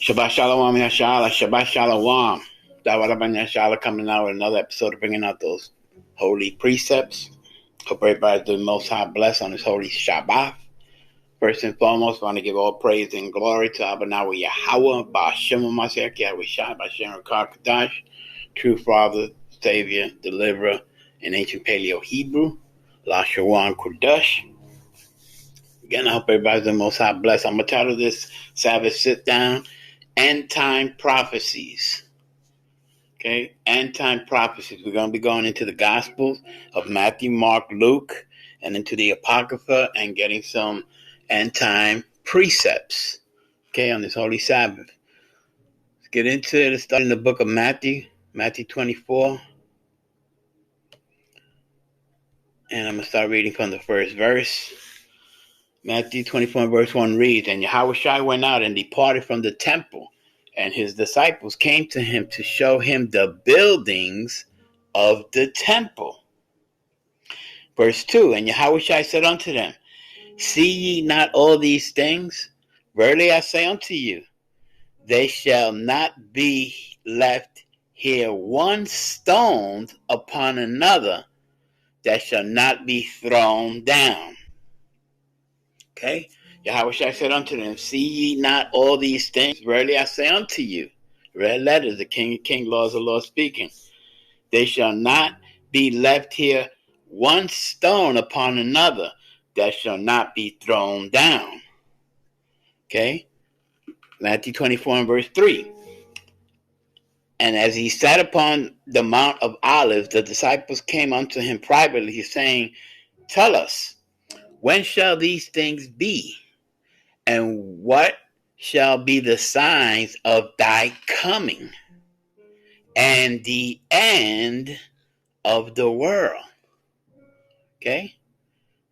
Shabbat Shalom, Yashala, Shabbat Shalom. Dawarabban Yashala coming out with another episode of bringing out those holy precepts. Hope everybody's doing most high blessed on this holy Shabbat. First and foremost, I want to give all praise and glory to Abanawa Yahweh, Ba'ashem Mashiach, Yahweh Shai, Ba'ashem Kadash, true Father, Savior, Deliverer, in ancient Paleo Hebrew, Lashawan Kodesh. Again, I hope everybody's the most high blessed. I'm going to title this Sabbath Sit Down, End Time Prophecies. Okay, End Time Prophecies. We're going to be going into the Gospels of Matthew, Mark, Luke, and into the Apocrypha and getting some end time precepts, okay, on this Holy Sabbath. Let's get into it. Let's start in the book of Matthew, Matthew 24. And I'm going to start reading from the first verse. Matthew 24 verse 1 reads, And Yahushua went out and departed from the temple, and his disciples came to him to show him the buildings of the temple. Verse 2, And Yahushua said unto them, See ye not all these things? Verily I say unto you, they shall not be left here one stone upon another that shall not be thrown down. Okay? Yahushua said unto them, See ye not all these things? Verily I say unto you, red letters, the King of Kings, Lord of the Lord speaking, they shall not be left here one stone upon another that shall not be thrown down. Okay? Matthew 24 and verse 3. And as he sat upon the Mount of Olives, the disciples came unto him privately, saying, Tell us, when shall these things be? And what shall be the signs of thy coming and the end of the world? Okay?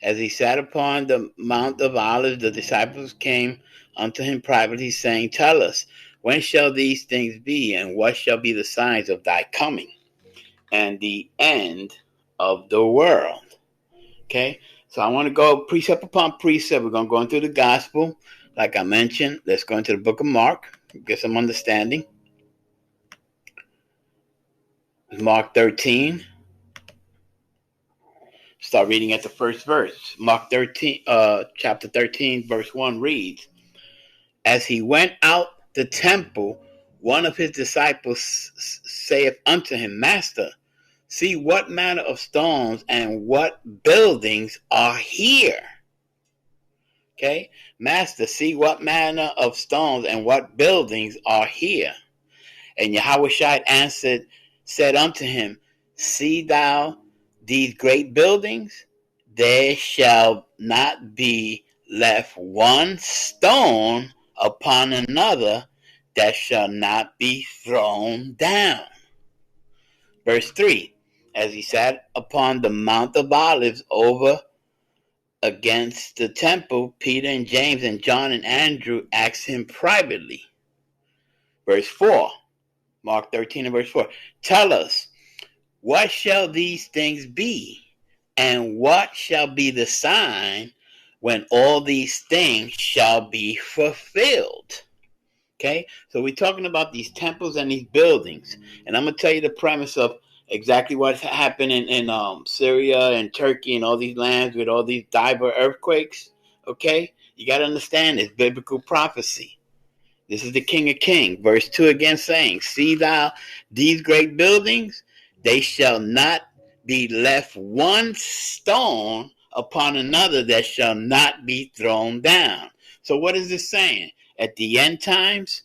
As he sat upon the Mount of Olives, the disciples came unto him privately, saying, Tell us, when shall these things be, and what shall be the signs of thy coming and the end of the world? Okay? So I want to go precept upon precept. We're going to go into the gospel. Like I mentioned, let's go into the book of Mark, get some understanding. Mark 13. Start reading at the first verse. Mark 13, chapter 13, verse 1 reads, As he went out the temple, one of his disciples saith unto him, Master, see what manner of stones and what buildings are here. Okay? Master, see what manner of stones and what buildings are here. And Yahushua answered, said unto him, See thou these great buildings? There shall not be left one stone upon another that shall not be thrown down. Verse 3, As he sat upon the Mount of Olives over against the temple, Peter and James and John and Andrew asked him privately. Verse 4, Mark 13 and verse 4, Tell us, what shall these things be? And what shall be the sign when all these things shall be fulfilled? Okay, so we're talking about these temples and these buildings. And I'm going to tell you the premise of exactly what's happening in Syria and Turkey and all these lands with all these diver earthquakes. Okay, you got to understand it's biblical prophecy. This is the King of Kings. Verse 2 again saying, See thou these great buildings? They shall not be left one stone upon another that shall not be thrown down. So what is this saying? At the end times,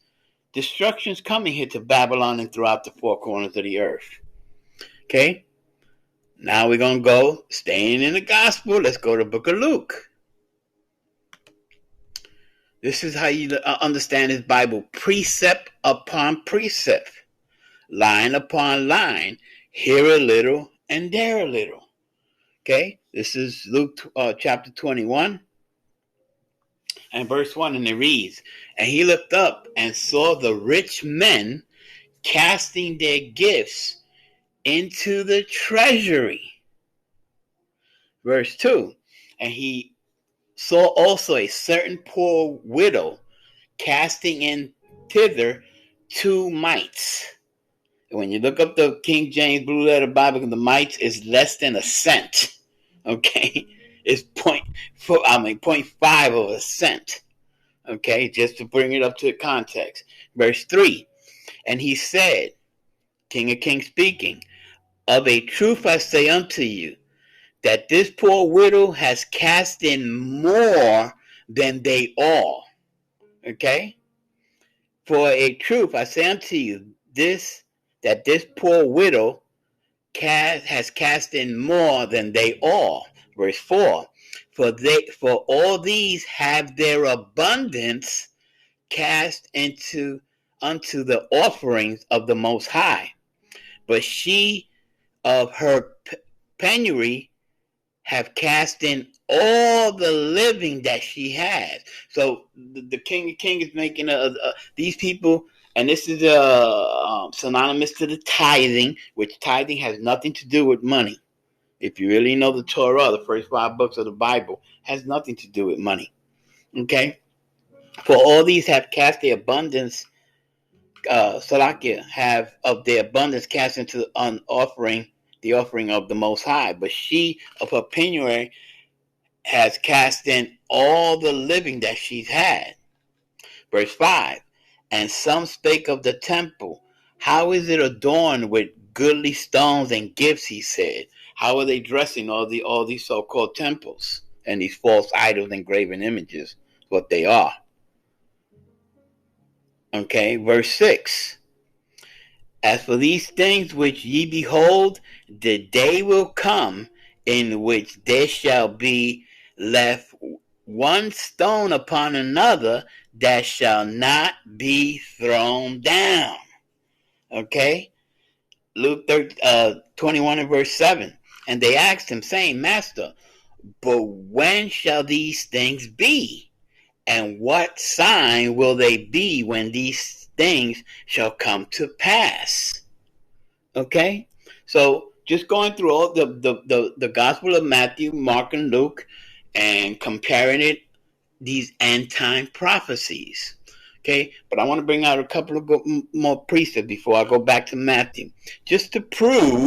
destruction's coming here to Babylon and throughout the four corners of the earth. Okay? Now we're going to go, staying in the gospel, let's go to the book of Luke. This is how you understand his Bible. Precept upon precept. Line upon line. Here a little and there a little. Okay? This is Luke chapter 21 and verse 1. And it reads, And he looked up and saw the rich men casting their gifts into the treasury. Verse 2. And he saw also a certain poor widow casting in thither 2 mites. And when you look up the King James Blue Letter Bible, the mites is less than a cent. Okay, it's 0.5 of a cent. Okay, just to bring it up to context. Verse 3, and he said, King of Kings speaking, of a truth I say unto you, that this poor widow has cast in more than they all. Okay? For a truth I say unto you, that this poor widow has cast in more than they all. Verse 4, for all these have their abundance cast unto the offerings of the Most High, but she of her penury have cast in all the living that she has. So the King of Kings is making these people, and this is synonymous to the tithing, which tithing has nothing to do with money. If you really know the Torah, the first 5 books of the Bible, has nothing to do with money. Okay? For all these have cast the abundance, Salakia, have of their abundance cast into an offering, the offering of the Most High. But she of her penury has cast in all the living that she's had. Verse 5, and some spake of the temple. How is it adorned with goodly stones and gifts, he said. How are they dressing all these so-called temples and these false idols and graven images? What they are. Okay, verse 6. As for these things which ye behold, the day will come in which there shall be left one stone upon another that shall not be thrown down. Okay? Luke 21 and verse 7. And they asked him, saying, Master, but when shall these things be? And what sign will they be when these things shall come to pass? Okay? So just going through all the Gospel of Matthew, Mark, and Luke, and comparing it, these end time prophecies. Okay? But I want to bring out a couple of more precepts before I go back to Matthew, just to prove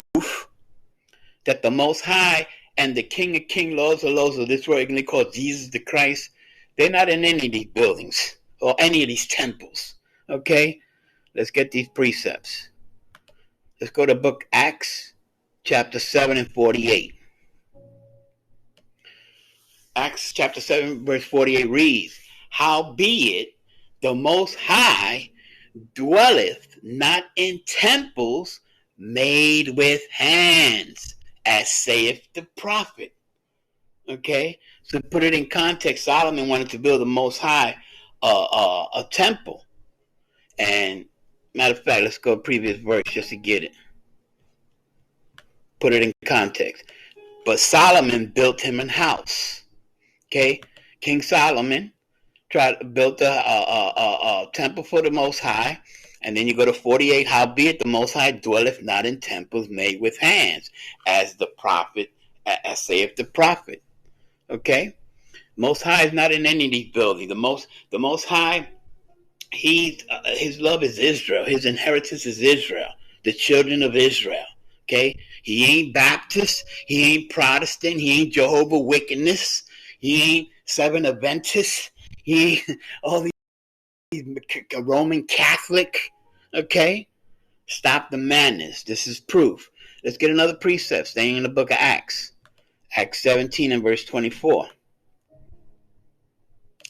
that the Most High and the King of Kings, Lords of Lords of this world, they call Jesus the Christ, they're not in any of these buildings or any of these temples. Okay? Let's get these precepts. Let's go to book Acts, chapter 7 and 48. Acts chapter 7, verse 48 reads, howbeit the Most High dwelleth not in temples made with hands, as saith the prophet. Okay? So to put it in context, Solomon wanted to build the Most High a temple. And matter of fact, let's go to previous verse just to get it. Put it in context. But Solomon built him a house. Okay? King Solomon built a temple for the Most High. And then you go to 48, howbeit the Most High dwelleth not in temples made with hands, as saith the prophet. Okay? Most High is not in any of these buildings. The Most High, his love is Israel. His inheritance is Israel, the children of Israel. Okay? He ain't Baptist. He ain't Protestant. He ain't Jehovah Witness. He ain't Seven Adventist. He ain't all these Roman Catholic. Okay? Stop the madness. This is proof. Let's get another precept staying in the book of Acts. Acts 17 and verse 24.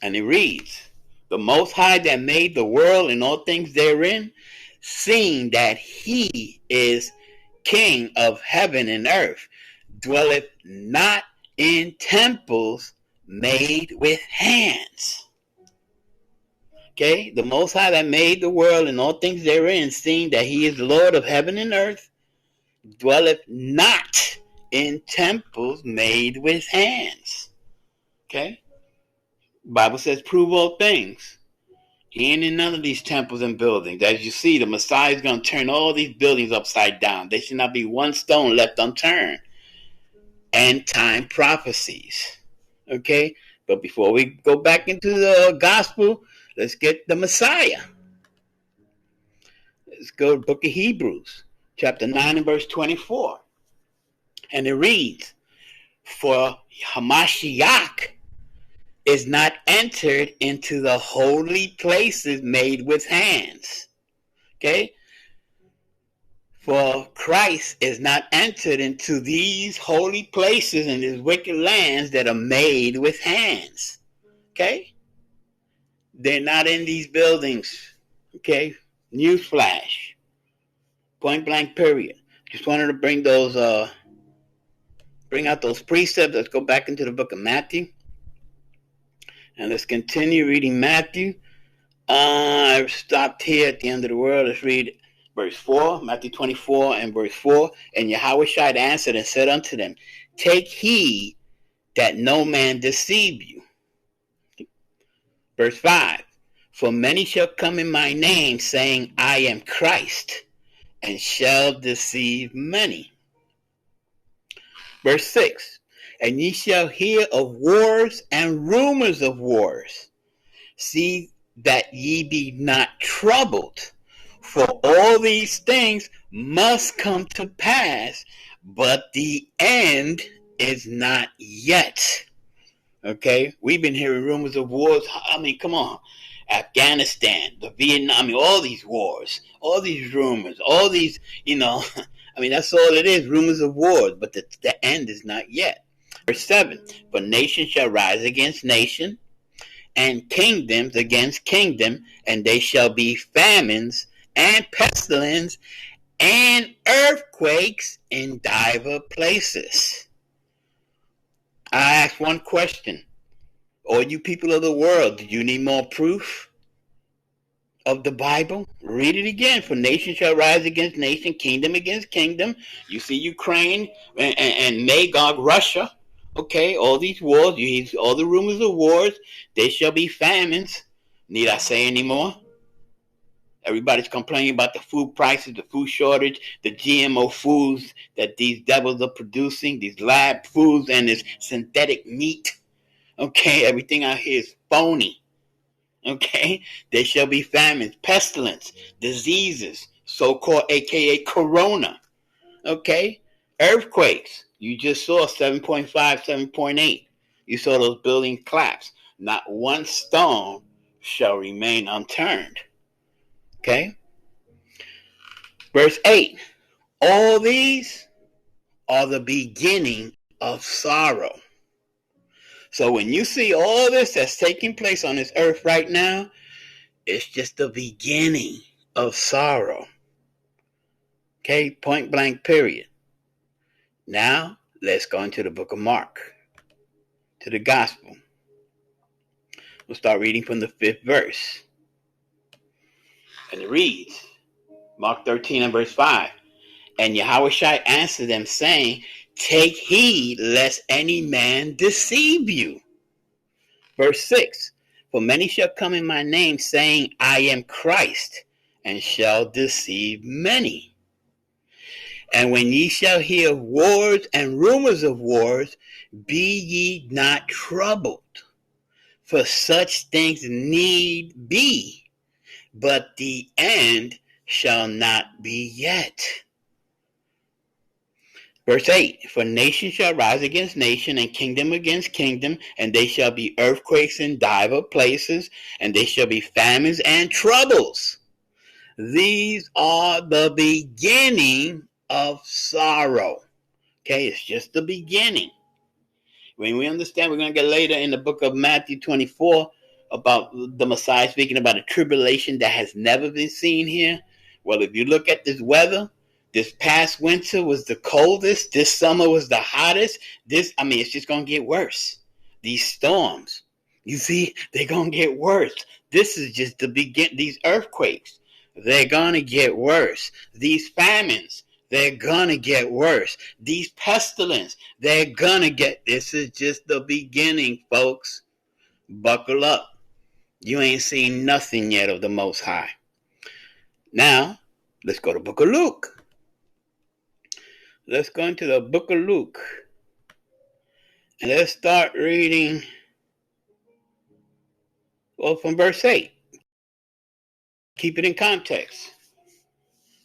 And it reads, the Most High that made the world and all things therein, seeing that he is King of heaven and earth, dwelleth not in temples made with hands. Okay, the Most High that made the world and all things therein, seeing that he is Lord of heaven and earth, dwelleth not in temples made with hands. Okay, Bible says, prove all things. He ain't in none of these temples and buildings. As you see, the Messiah is going to turn all these buildings upside down. There should not be one stone left unturned. End time prophecies. Okay? But before we go back into the gospel, let's get the Messiah. Let's go to the book of Hebrews, chapter 9 and verse 24. And it reads, for Hamashiach is not entered into the holy places made with hands. Okay? For Christ is not entered into these holy places and these wicked lands that are made with hands. Okay? They're not in these buildings. Okay? Newsflash. Point blank period. Just wanted to bring out those precepts. Let's go back into the book of Matthew. And let's continue reading Matthew. I stopped here at the end of the world. Let's read verse 4, Matthew 24 and verse 4. And Yahushua answered and said unto them, take heed that no man deceive you. Verse 5, for many shall come in my name, saying, I am Christ, and shall deceive many. Verse 6, and ye shall hear of wars and rumors of wars. See that ye be not troubled, for all these things must come to pass, but the end is not yet. Okay? We've been hearing rumors of wars. I mean, come on. Afghanistan, the Vietnam, I mean, all these wars, all these rumors, all these, I mean, that's all it is, rumors of wars, but the end is not yet. Verse 7, for nation shall rise against nation, and kingdoms against kingdom, and they shall be famines and pestilence and earthquakes in divers places. I ask one question. All you people of the world, do you need more proof of the Bible? Read it again. For nation shall rise against nation, kingdom against kingdom. You see Ukraine and Magog, Russia. Okay, all these wars, you hear all the rumors of wars. There shall be famines. Need I say any more? Everybody's complaining about the food prices, the food shortage, the GMO foods that these devils are producing, these lab foods and this synthetic meat. Okay, everything out here is phony. Okay, there shall be famines, pestilence, diseases, so-called aka corona. Okay, earthquakes. You just saw 7.5, 7.8. You saw those buildings collapse. Not one stone shall remain unturned. Okay, verse 8. All these are the beginning of sorrow. So when you see all this that's taking place on this earth right now, it's just the beginning of sorrow. Okay, point blank period. Now, let's go into the book of Mark, to the gospel. We'll start reading from the 5th verse. And it reads, Mark 13 and verse 5. And Yahushua answered them, saying, take heed lest any man deceive you. Verse 6. For many shall come in my name, saying, I am Christ, and shall deceive many. And when ye shall hear wars and rumors of wars, be ye not troubled. For such things need be, but the end shall not be yet. Verse 8, for nation shall rise against nation, and kingdom against kingdom, and they shall be earthquakes in divers places, and they shall be famines and troubles. These are the beginning of sorrow. Okay, it's just the beginning. When we understand, we're going to get later in the book of Matthew 24 about the Messiah speaking about a tribulation that has never been seen here. Well, if you look at this weather, this past winter was the coldest. This summer was the hottest. It's just going to get worse. These storms, you see, they're going to get worse. This is just the beginning. These earthquakes, they're going to get worse. These famines, they're going to get worse. These pestilence, this is just the beginning, folks. Buckle up. You ain't seen nothing yet of the Most High. Now, let's go to the book of Luke. Let's go into the book of Luke. And let's start reading, from verse 8. Keep it in context.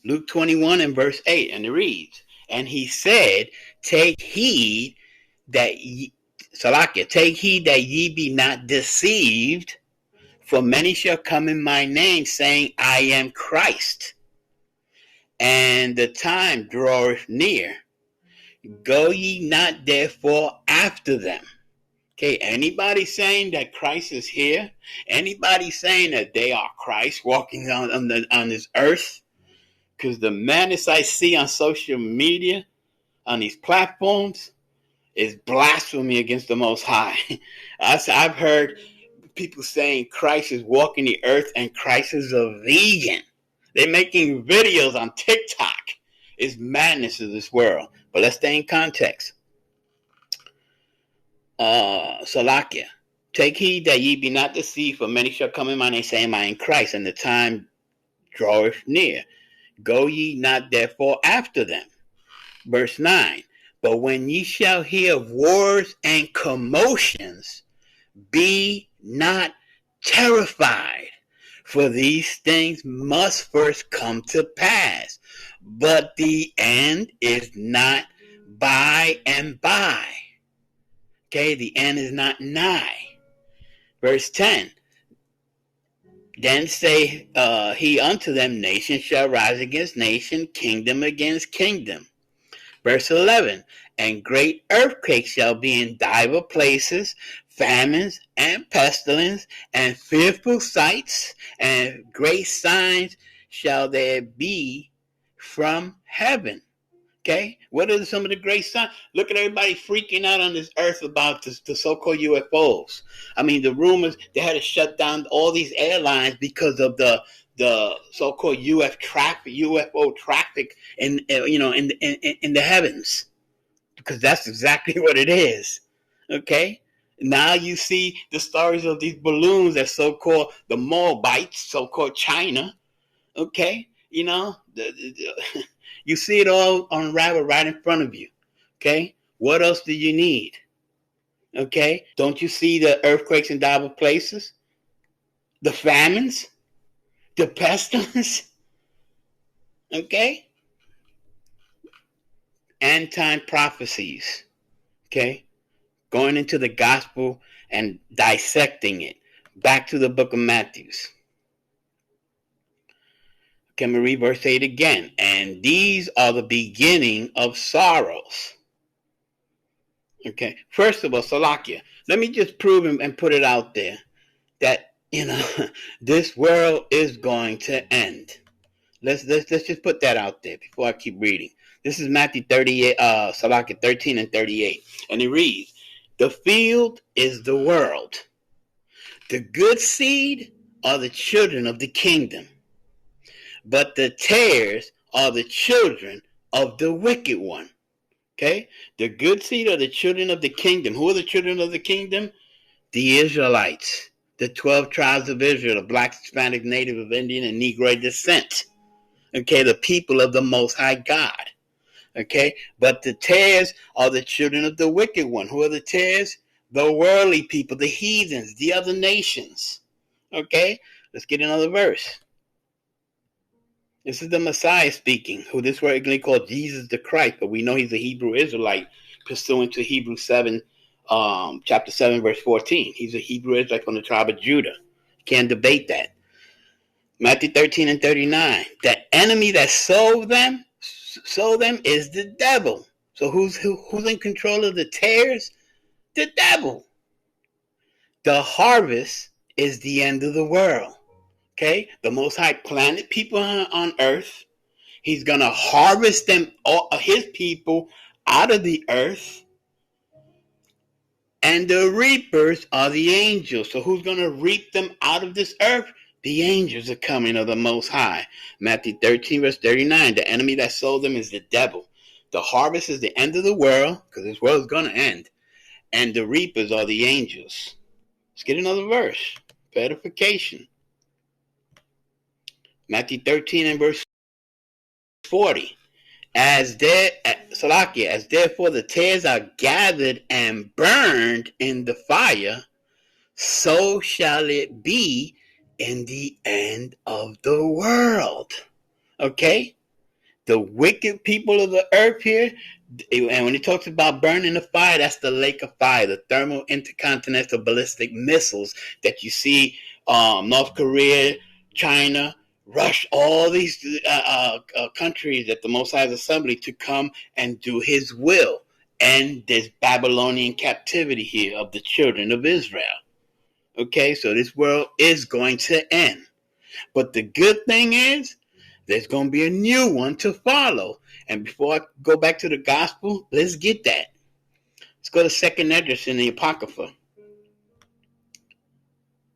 Luke 21 and verse 8, and it reads, and he said, take heed that ye, Salakia, take heed that ye be not deceived, for many shall come in my name, saying, I am Christ, and the time draweth near. Go ye not therefore after them. Okay, anybody saying that Christ is here, anybody saying that they are Christ walking on this earth, because the madness I see on social media, on these platforms, is blasphemy against the Most High. I've heard people saying Christ is walking the earth and Christ is a vegan. They're making videos on TikTok. It's madness of this world. But let's stay in context. Salakia. Take heed that ye be not deceived, for many shall come in my name, saying, I am Christ, and the time draweth near. Go ye not therefore after them. Verse 9. But when ye shall hear of wars and commotions, be not terrified, for these things must first come to pass, but the end is not by and by. Okay, the end is not nigh. Verse 10. Then say he unto them, nation shall rise against nation, kingdom against kingdom. Verse 11, and great earthquakes shall be in divers places, famines and pestilence, and fearful sights, and great signs shall there be from heaven. Okay, what are some of the great signs? Look at everybody freaking out on this earth about the so-called UFOs. I mean, the rumors they had to shut down all these airlines because of the so-called UFO traffic in the heavens, because that's exactly what it is. Okay, now you see the stories of these balloons that so-called the Moabites, so-called China. Okay, you see it all unravel right in front of you. Okay, what else do you need? Okay, don't you see the earthquakes in diverse places, the famines, the pestilence? Okay, end time prophecies. Okay, going into the gospel and dissecting it. Back to the book of Matthew. Can we read verse 8 again? And these are the beginning of sorrows. Okay, first of all, Salakia, let me just prove and put it out there that, this world is going to end. Let's just put that out there before I keep reading. This is Matthew 38, Salakia 13 and 38. And it reads, the field is the world. The good seed are the children of the kingdom, but the tares are the children of the wicked one. Okay? The good seed are the children of the kingdom. Who are the children of the kingdom? The Israelites, the 12 tribes of Israel, the black, Hispanic, Native of Indian, and Negro descent. Okay? The people of the Most High God. Okay? But the tares are the children of the wicked one. Who are the tares? The worldly people, the heathens, the other nations. Okay? Let's get another verse. This is the Messiah speaking, who this word is called Jesus the Christ, but we know he's a Hebrew Israelite, pursuant to Hebrews 7, chapter 7, verse 14. He's a Hebrew Israelite from the tribe of Judah. Can't debate that. Matthew 13 and 39. The enemy that sowed them is the devil. So who's in control of the tares? The devil. The harvest is the end of the world. Okay? The Most High planted people on earth. He's going to harvest them, all his people, out of the earth. And the reapers are the angels. So who's going to reap them out of this earth? The angels are coming of the Most High. Matthew 13, verse 39. The enemy that sowed them is the devil. The harvest is the end of the world, because this world is going to end. And the reapers are the angels. Let's get another verse. For edification. Matthew 13 and verse 40. As therefore the tares are gathered and burned in the fire, so shall it be in the end of the world. Okay? The wicked people of the earth here, and when he talks about burning the fire, that's the lake of fire, the thermal intercontinental ballistic missiles that you see North Korea, China, Russia, all these countries at the Most High's assembly to come and do his will. And this Babylonian captivity here of the children of Israel. Okay, so this world is going to end. But the good thing is, there's going to be a new one to follow. And before I go back to the gospel, let's get that. Let's go to second Esdras in the Apocrypha.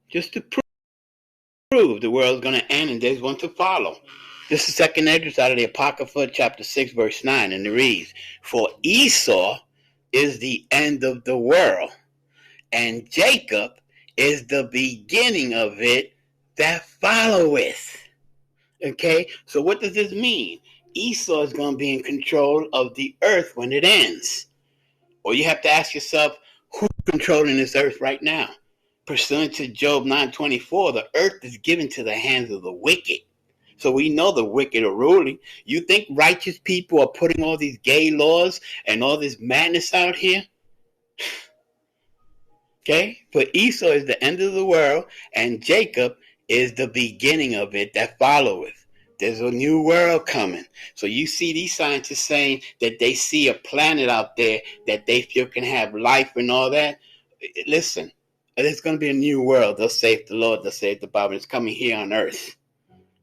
Just to prove the world's going to end and there's one to follow. This is second Esdras out of the Apocrypha, chapter 6, verse 9, and it reads, "For Esau is the end of the world, and Jacob is the beginning of it that followeth." Okay, so what does this mean? Esau is going to be in control of the earth when it ends. Or you have to ask yourself, who's controlling this earth right now? Pursuant to Job 9:24, the earth is given to the hands of the wicked. So we know the wicked are ruling. You think righteous people are putting all these gay laws and all this madness out here? Okay, for Esau is the end of the world, and Jacob is the beginning of it that followeth. There's a new world coming. So you see these scientists saying that they see a planet out there that they feel can have life and all that. Listen, there's going to be a new world. They'll say the Lord, they'll say the Bible. It's coming here on earth.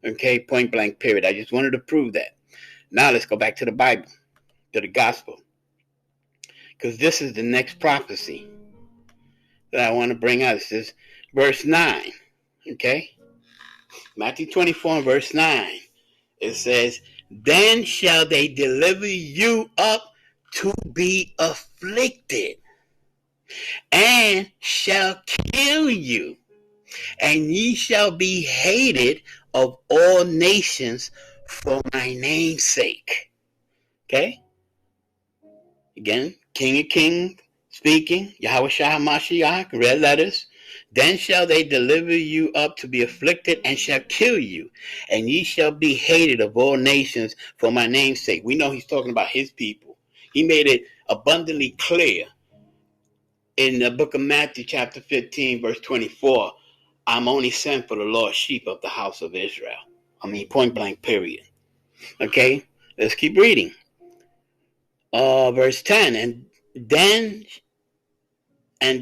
Okay, point blank, period. I just wanted to prove that. Now let's go back to the Bible, to the gospel. Because this is the next prophecy that I want to bring out. This is verse 9. Okay? Matthew 24, verse 9. It says, "Then shall they deliver you up to be afflicted, and shall kill you, and ye shall be hated of all nations for my name's sake." Okay? Again, King of Kings speaking, Yahweh Shah Mashiach, red letters. "Then shall they deliver you up to be afflicted, and shall kill you, and ye shall be hated of all nations for my name's sake." We know he's talking about his people. He made it abundantly clear in the book of Matthew, chapter 15, verse 24. "I'm only sent for the lost sheep of the house of Israel." I mean, point blank, period. Okay, let's keep reading. Verse 10, and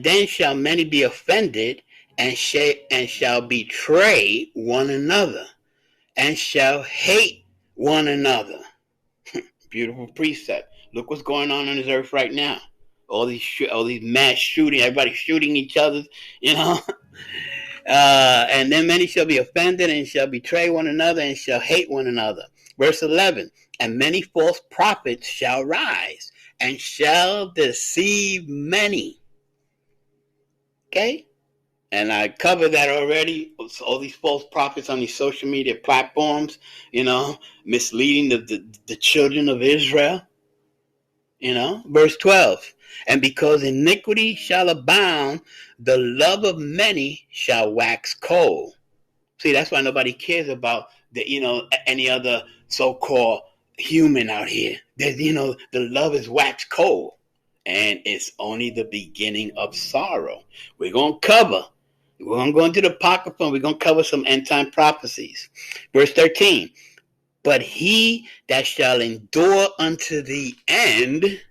then shall many be offended, and shall betray one another, and shall hate one another. Beautiful precept. Look what's going on this earth right now. All these mass shooting, everybody shooting each other, you know. And then many shall be offended, and shall betray one another, and shall hate one another. Verse 11, "And many false prophets shall rise, and shall deceive many." Okay? And I covered that already. All these false prophets on these social media platforms, you know, misleading the children of Israel. You know, verse 12, "And because iniquity shall abound, the love of many shall wax cold." See, that's why nobody cares about any other so-called human out here. There's, the love is wax cold, and it's only the beginning of sorrow. We're going to go into the Apocrypha, and we're going to cover some end-time prophecies. Verse 13, "But he that shall endure unto the end,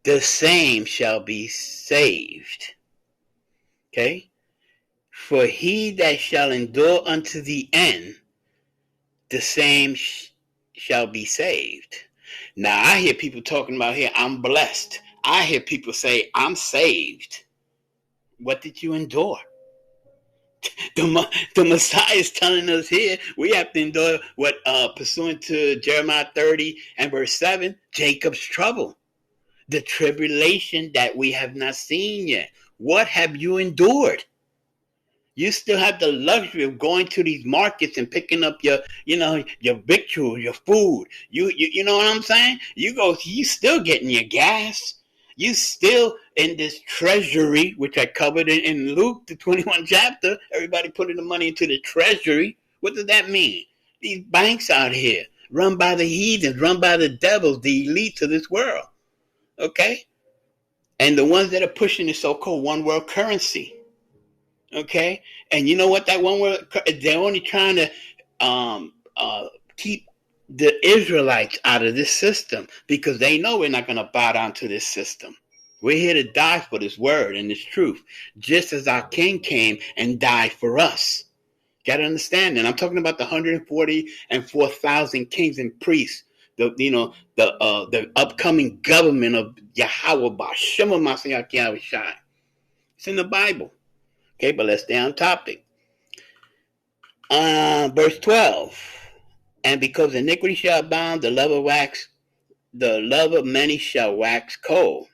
the same shall be saved." Okay? "For he that shall endure unto the end, the same shall be saved." Now, I hear people talking about here, "I'm blessed." I hear people say, "I'm saved." What did you endure? The Messiah is telling us here we have to endure what, pursuant to Jeremiah 30 and verse 7, Jacob's trouble, the tribulation that we have not seen yet. What have you endured? You still have the luxury of going to these markets and picking up your victuals, your food. You know what I'm saying? You still getting your gas. You still in this treasury, which I covered in Luke, the 21 chapter. Everybody putting the money into the treasury. What does that mean? These banks out here run by the heathens, run by the devils, the elites of this world. Okay? And the ones that are pushing the so-called one world currency. Okay? And you know what? That one world, they're only trying to keep the Israelites out of this system because they know we're not going to bow down to this system. We're here to die for this word and this truth, just as our King came and died for us. Got to understand that. I'm talking about the 144,000 kings and priests, the upcoming government of Yahweh B'Shem Mashiach Yahushai. It's in the Bible. Okay, but let's stay on topic. Verse 12. And because iniquity shall abound, the love of many shall wax cold.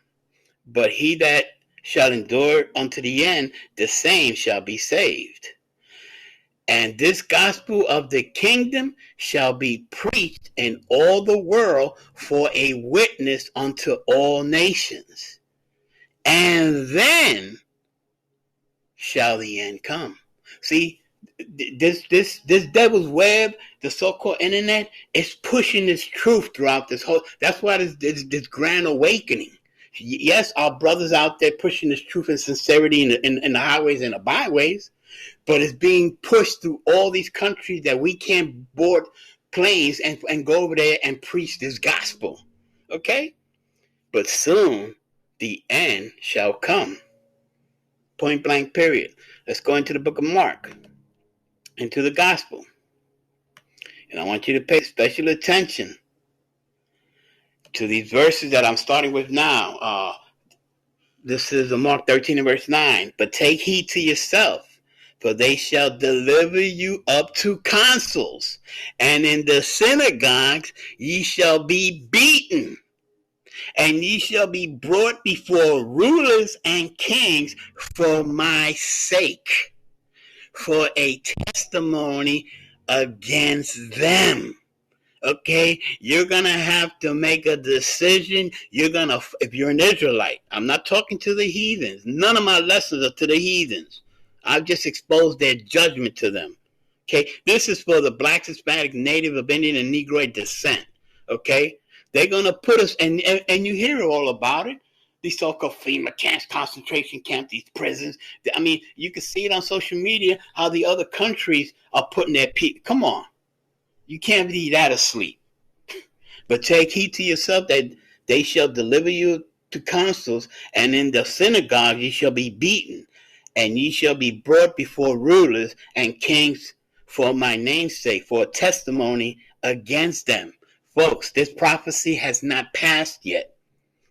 But he that shall endure unto the end, the same shall be saved. And this gospel of the kingdom shall be preached in all the world for a witness unto all nations. And then shall the end come. See, this devil's web, the so-called internet, is pushing this truth throughout this whole. That's why this grand awakening. Yes, our brothers out there pushing this truth and sincerity in the highways and the byways, but it's being pushed through all these countries that we can't board planes and go over there and preach this gospel. Okay? But soon the end shall come. Point blank period. Let's go into the book of Mark, into the gospel. And I want you to pay special attention to these verses that I'm starting with now. This is Mark 13 and verse 9. But take heed to yourself, for they shall deliver you up to councils, and in the synagogues ye shall be beaten, and ye shall be brought before rulers and kings for my sake, for a testimony against them. Okay, you're gonna have to make a decision. If you're an Israelite, I'm not talking to the heathens. None of my lessons are to the heathens. I've just exposed their judgment to them. Okay, this is for the Black, Hispanic, Native of Indian, and Negroid descent. Okay, they're gonna put us, and you hear all about it. These so-called FEMA camps, concentration camps, these prisons. I mean, you can see it on social media how the other countries are putting their people. Come on. You can't be that asleep. But take heed to yourself that they shall deliver you to councils, and in the synagogue ye shall be beaten, and ye shall be brought before rulers and kings for my name's sake, for a testimony against them. Folks, this prophecy has not passed yet.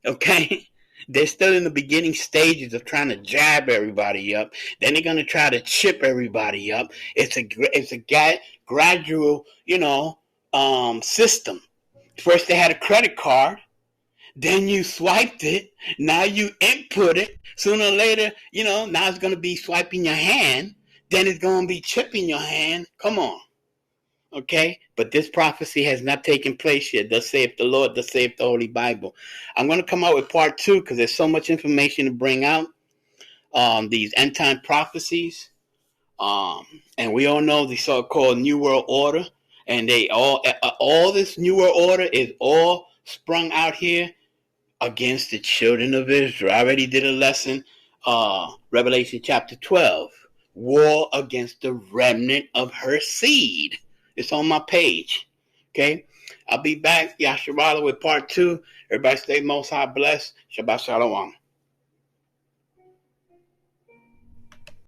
Okay? They're still in the beginning stages of trying to jab everybody up. Then they're going to try to chip everybody up. It's a gradual, system. First they had a credit card. Then you swiped it. Now you input it. Sooner or later, now it's going to be swiping your hand. Then it's going to be chipping your hand. Come on. Okay, but this prophecy has not taken place yet. Thus saith the Lord, thus saith the Holy Bible. I'm going to come out with part 2 because there's so much information to bring out. These end time prophecies, and we all know the so-called New World Order, and they all this New World Order is all sprung out here against the children of Israel. I already did a lesson, Revelation chapter 12, war against the remnant of her seed. It's on my page. Okay? I'll be back, Yasharala, with part 2. Everybody stay most high blessed. Shabbat Shalom.